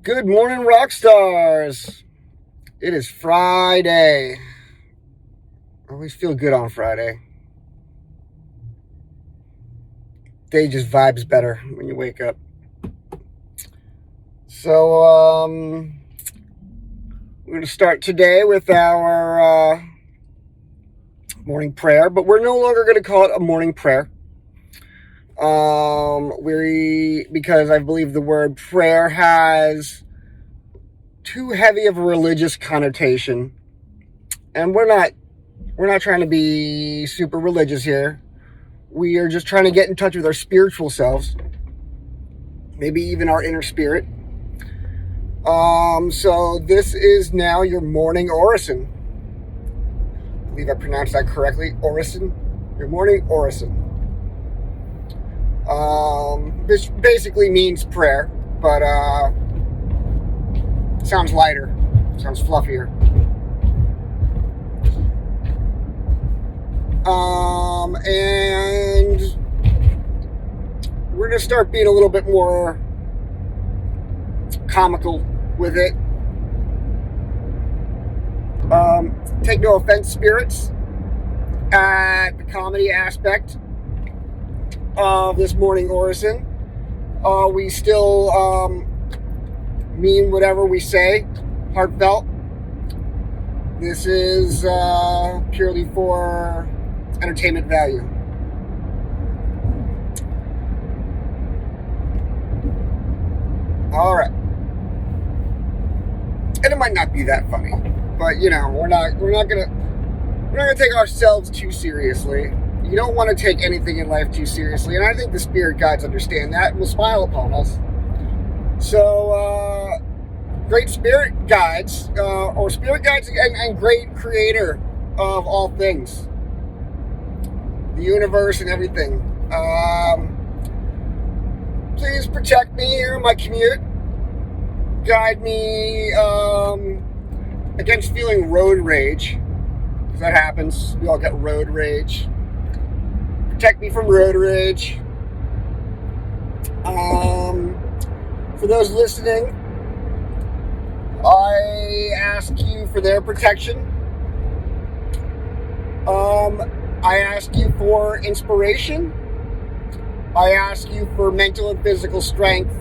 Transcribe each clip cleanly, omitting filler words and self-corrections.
Good morning, rock stars. It is Friday. I always feel good on Friday. Day just vibes better when you wake up. So, we're going to start today with our morning prayer, but we're no longer going to call it a morning prayer. Because I believe the word prayer has too heavy of a religious connotation, and we're not trying to be super religious here. We are just trying to get in touch with our spiritual selves, maybe even our inner spirit. So this is now your morning orison. I believe I pronounced that correctly. Orison. Your morning orison. This basically means prayer, but sounds lighter, sounds fluffier. And we're going to start being a little bit more comical with it. Take no offense, spirits, at the comedy aspect of this morning orison. We still mean whatever we say, heartfelt. This is purely for entertainment value. All right, and it might not be that funny, but we're not gonna take ourselves too seriously. You don't want to take anything in life too seriously, and I think the spirit guides understand that and will smile upon us. So, great spirit guides, and great creator of all things, the universe and everything. Please protect me here in my commute. Guide me against feeling road rage, because that happens. We all get road rage. Protect me from road rage. For those listening, I ask you for their protection. I ask you for inspiration. I ask you for mental and physical strength,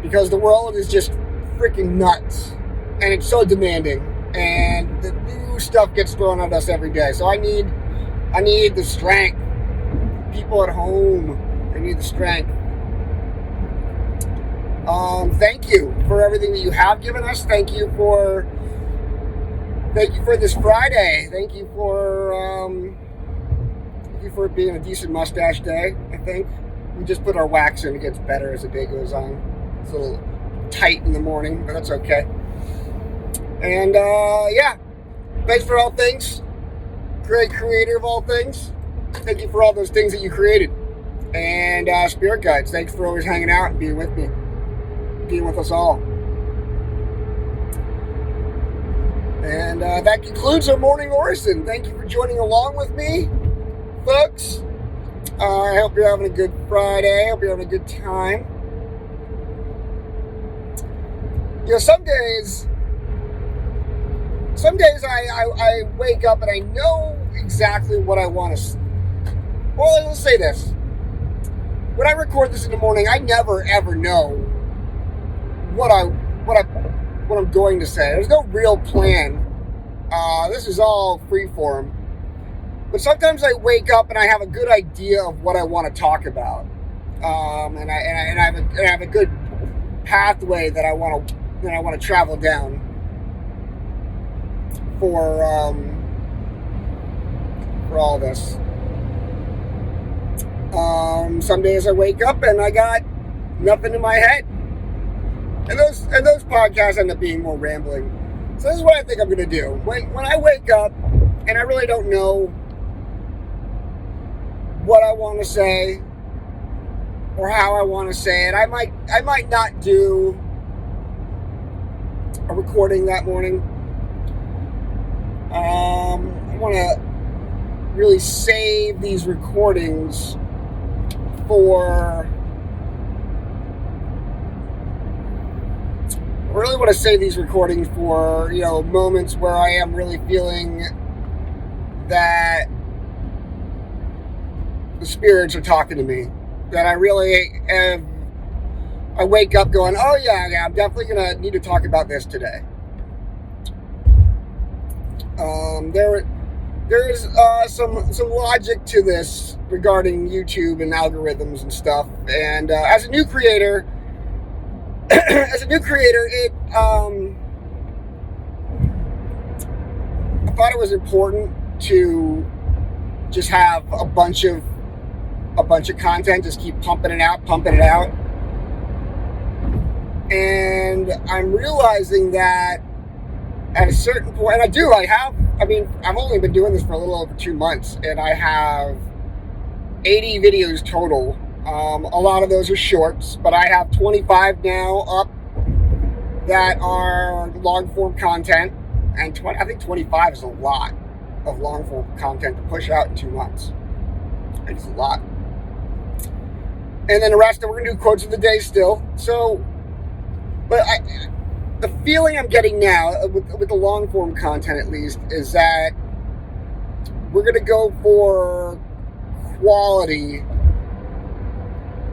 because the world is just freaking nuts, and it's so demanding, and the new stuff gets thrown at us every day. So I need the strength. People at home, they need the strength. Thank you for everything that you have given us. Thank you for this Friday. Thank you for it being a decent mustache day. I think we just put our wax in. It gets better as the day goes on. It's a little tight in the morning, but that's okay. And yeah, thanks for all things. Great creator of all things. Thank you for all those things that you created. And spirit guides, thanks for always hanging out and being with me, being with us all. And that concludes our morning orison. Thank you for joining along with me, folks. I hope you're having a good Friday. I hope you're having a good time. Some days I wake up and I know exactly what I want to. Well, let's say this. When I record this in the morning, I never ever know what I'm going to say. There's no real plan. This is all free form. But sometimes I wake up and I have a good idea of what I want to talk about, and I have a good pathway that I want to travel down for all this. Some days I wake up and I got nothing in my head, and those podcasts end up being more rambling. So this is what I think I'm going to do. When I wake up and I really don't know what I want to say or how I want to say it, I might not do a recording that morning. I want to really save these recordings for want to save these recordings for, moments where I am really feeling that the spirits are talking to me. That I really have, I wake up going, oh yeah, I'm definitely going to need to talk about this today. There's some logic to this regarding YouTube and algorithms and stuff. And as a new creator, I thought it was important to just have a bunch of content, just keep pumping it out. And I'm realizing that at a certain point, and I've only been doing this for a little over 2 months, and I have 80 videos total. A lot of those are shorts, but I have 25 now up that are long form content, and I think 25 is a lot of long form content to push out in 2 months. It's a lot. And then the rest, we're going to do quotes of the day still. So, but the feeling I'm getting now, with the long form content at least, is that we're going to go for quality,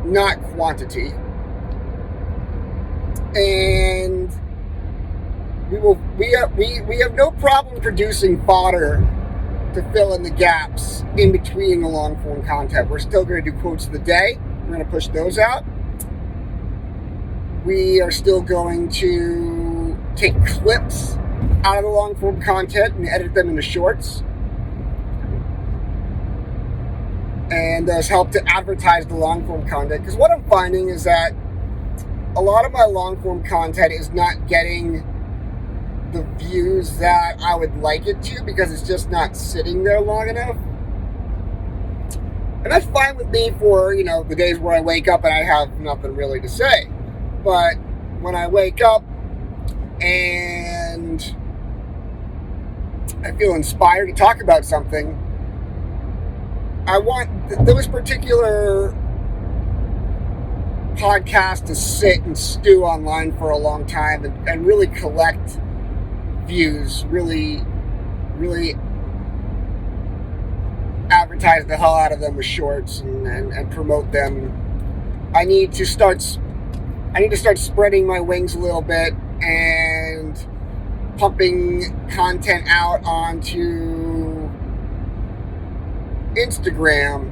not quantity. And we have no problem producing fodder to fill in the gaps in between the long form content. We're still going to do quotes of the day. We're going to push those out. We are still going to take clips out of the long form content and edit them into shorts. And thus help to advertise the long form content. Because what I'm finding is that a lot of my long form content is not getting the views that I would like it to, because it's just not sitting there long enough. And that's fine with me for, the days where I wake up and I have nothing really to say. But when I wake up and I feel inspired to talk about something, I want those particular podcasts to sit and stew online for a long time and really collect views, really advertise the hell out of them with shorts and promote them. I need to start spreading my wings a little bit and pumping content out onto Instagram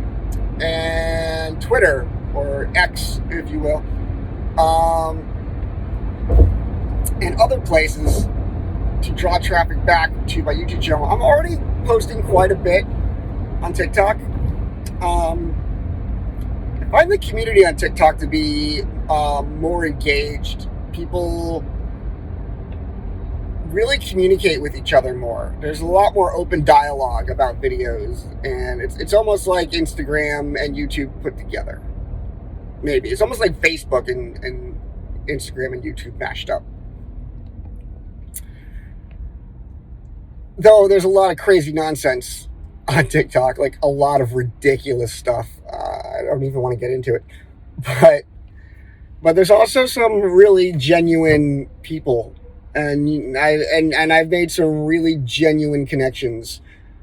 and Twitter, or X, if you will, and other places to draw traffic back to my YouTube channel. I'm already posting quite a bit on TikTok. I find the community on TikTok to be more engaged. People really communicate with each other more. There's a lot more open dialogue about videos, and it's almost like Instagram and YouTube put together. Maybe it's almost like Facebook and Instagram and YouTube mashed up. Though there's a lot of crazy nonsense on TikTok, like a lot of ridiculous stuff. I don't even want to get into it, but there's also some really genuine people, and I've made some really genuine connections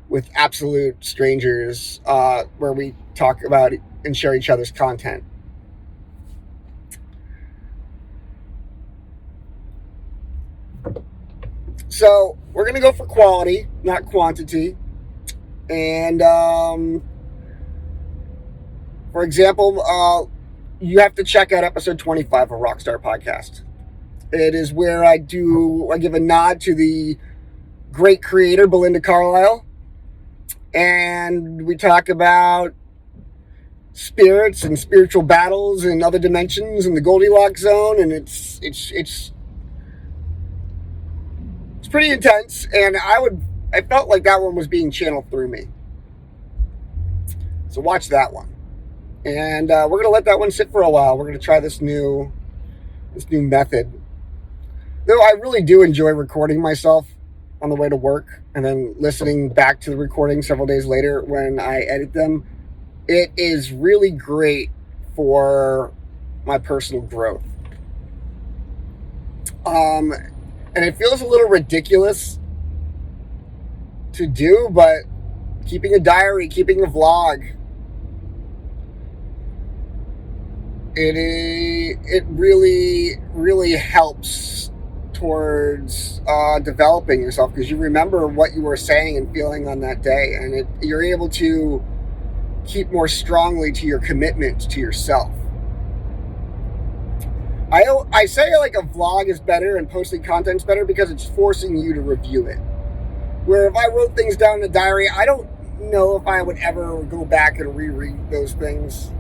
with absolute strangers, where we talk about and share each other's content. So we're going to go for quality, not quantity. And for example, you have to check out episode 25 of Rockstar Podcast. It is where I give a nod to the great creator, Belinda Carlisle. And we talk about spirits and spiritual battles and other dimensions and the Goldilocks zone. And it's pretty intense. And I felt like that one was being channeled through me. So watch that one. And we're going to let that one sit for a while. We're going to try this new method. Though I really do enjoy recording myself on the way to work and then listening back to the recording several days later when I edit them. It is really great for my personal growth. And it feels a little ridiculous to do, but keeping a diary, keeping a vlog, it really helps towards developing yourself, because you remember what you were saying and feeling on that day, and you're able to keep more strongly to your commitment to yourself. I say like a vlog is better and posting content's better because it's forcing you to review it. Where if I wrote things down in a diary, I don't know if I would ever go back and reread those things.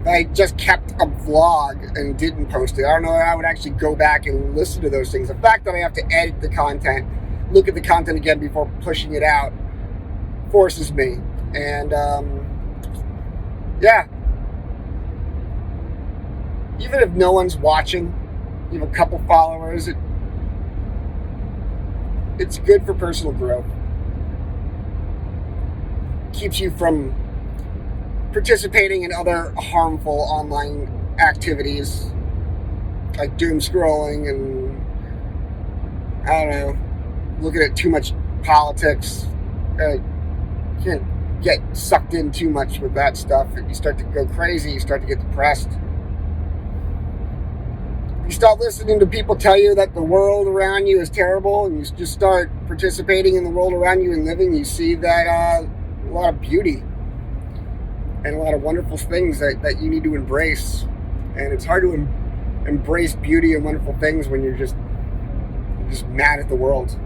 If I just kept a vlog and didn't post it, I don't know if I would actually go back and listen to those things. The fact that I have to edit the content, look at the content again before pushing it out, forces me. And yeah, even if no one's watching, you have a couple followers, it's good for personal growth. Keeps you from participating in other harmful online activities like doom scrolling and, I don't know, looking at too much politics. You can't get sucked in too much with that stuff. You start to go crazy, you start to get depressed. You start listening to people tell you that the world around you is terrible, and you just start participating in the world around you and living, you see that a lot of beauty and a lot of wonderful things that you need to embrace. And it's hard to embrace beauty and wonderful things when you're just mad at the world.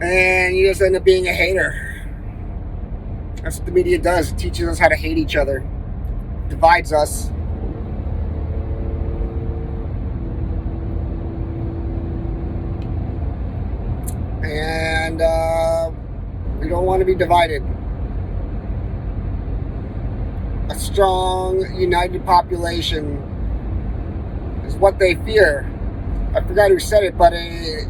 And you just end up being a hater. That's what the media does. It teaches us how to hate each other. It divides us. And we don't want to be divided. A strong, united population is what they fear. I forgot who said it, but a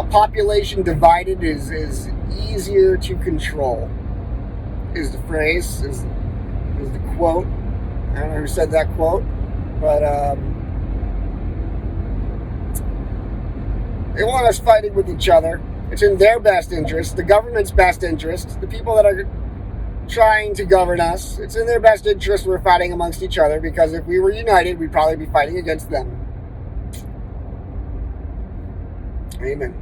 population divided is easier to control, is the phrase, is the quote. I don't know who said that quote, but they want us fighting with each other. It's in their best interest, the government's best interest, the people that are trying to govern us. It's in their best interest we're fighting amongst each other, because if we were united, we'd probably be fighting against them. Amen.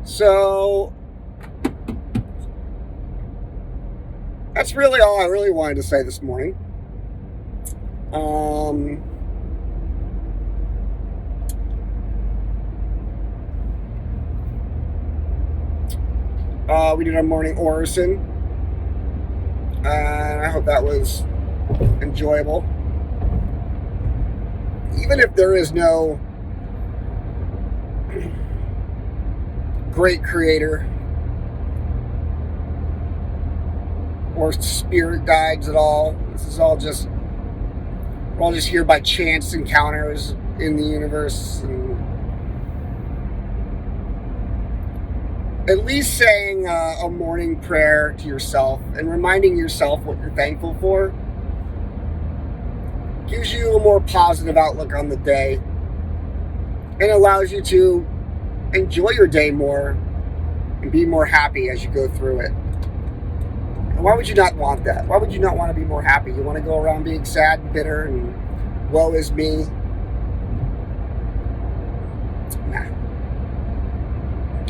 So that's really all I really wanted to say this morning. We did our morning orison, and I hope that was enjoyable. Even if there is no great creator or spirit guides at all, this is all just, we're all just here by chance encounters in the universe, and at least saying a morning prayer to yourself and reminding yourself what you're thankful for gives you a more positive outlook on the day and allows you to enjoy your day more and be more happy as you go through it. And why would you not want that? Why would you not want to be more happy? You want to go around being sad and bitter and woe is me? Nah.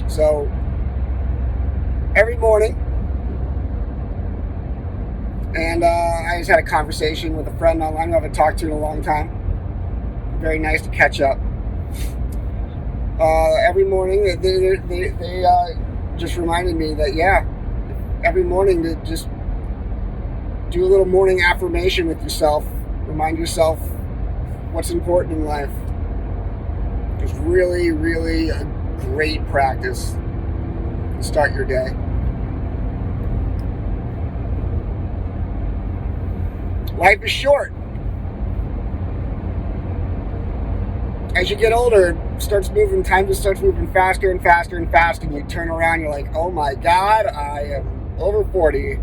So every morning, and I just had a conversation with a friend online who I haven't talked to in a long time. Very nice to catch up. Every morning, they just reminded me that, yeah, every morning to just do a little morning affirmation with yourself. Remind yourself what's important in life. It's really, really a great practice to start your day. Life is short. as you get older, time just starts moving faster and faster and faster, and you turn around, you're like, oh my God, I am over 40.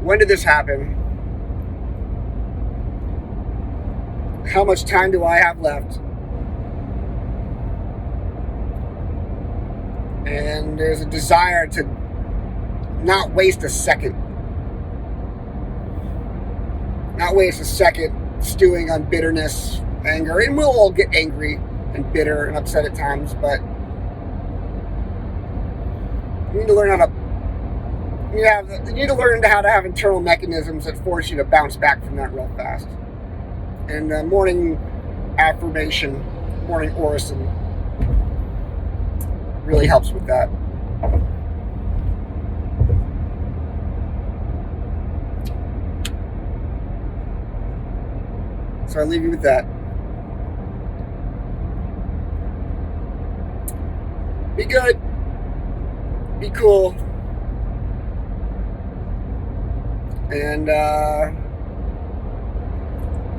When did this happen? How much time do I have left? And there's a desire to not waste a second. Not waste a second stewing on bitterness, anger, and we'll all get angry and bitter and upset at times, but you need to learn how to have internal mechanisms that force you to bounce back from that real fast. And morning affirmation, morning orison really helps with that. So I leave you with that. Be good. Be cool. And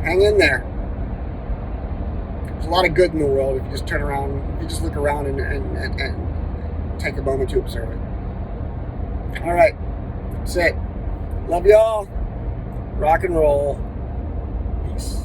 hang in there. There's a lot of good in the world if you just turn around, if you just look around and take a moment to observe it. All right. That's it. Love y'all. Rock and roll. Peace.